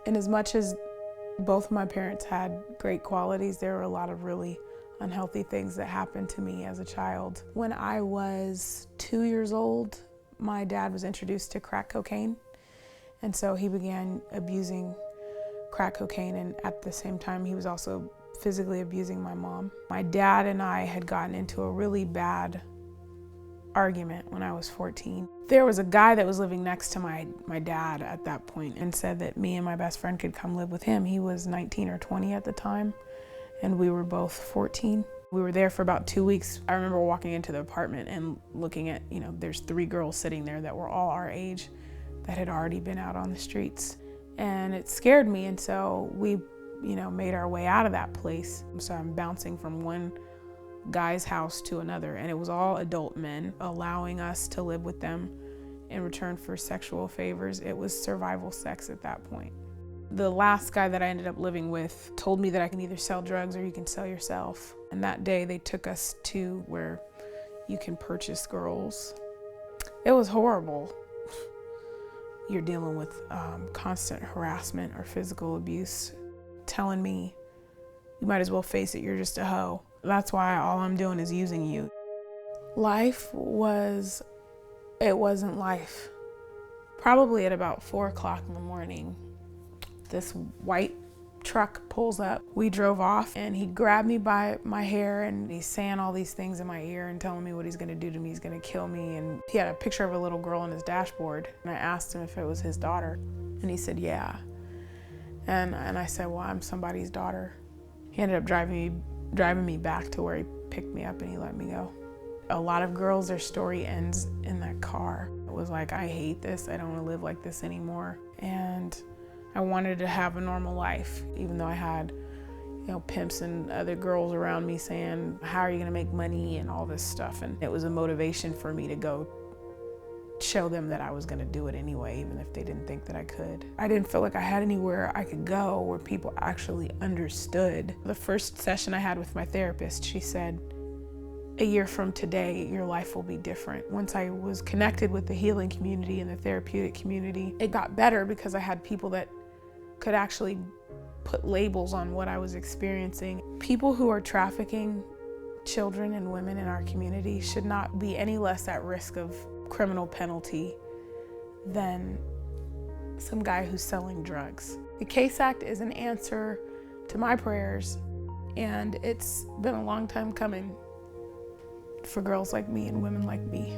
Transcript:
And as much as both of my parents had great qualities, there were a lot of really unhealthy things that happened to me as a child. When I was 2 years old, my dad was introduced to crack cocaine. And so he began abusing crack cocaine, and at the same time, he was also physically abusing my mom. My dad and I had gotten into a really bad argument when I was 14. There was a guy that was living next to my dad at that point and said that me and my best friend could come live with him. He was 19 or 20 at the time, and we were both 14. We were there for about 2 weeks. I remember walking into the apartment and looking at, there's 3 girls sitting there that were all our age that had already been out on the streets. And it scared me, and so we, made our way out of that place. So I'm bouncing from one guy's house to another, and it was all adult men allowing us to live with them in return for sexual favors. It was survival sex at that point. The last guy that I ended up living with told me that I can either sell drugs or you can sell yourself. And that day they took us to where you can purchase girls. It was horrible. You're dealing with constant harassment or physical abuse, telling me you might as well face it, you're just a hoe. That's why all I'm doing is using you. It wasn't life. Probably at about 4 o'clock in the morning, this white truck pulls up. We drove off, and he grabbed me by my hair, and he's saying all these things in my ear and telling me what he's gonna do to me. He's gonna kill me. And he had a picture of a little girl on his dashboard, and I asked him if it was his daughter, and he said, yeah. And I said, well, I'm somebody's daughter. He ended up driving me back to where he picked me up, and he let me go. A lot of girls, their story ends in that car. It was like, I hate this, I don't wanna live like this anymore. And I wanted to have a normal life, even though I had, pimps and other girls around me saying, how are you gonna make money and all this stuff. And it was a motivation for me to go show them that I was gonna do it anyway, even if they didn't think that I could. I didn't feel like I had anywhere I could go where people actually understood. The first session I had with my therapist, she said, a year from today, your life will be different. Once I was connected with the healing community and the therapeutic community, it got better because I had people that could actually put labels on what I was experiencing. People who are trafficking children and women in our community should not be any less at risk of criminal penalty than some guy who's selling drugs. The CASE Act is an answer to my prayers, and it's been a long time coming for girls like me and women like me.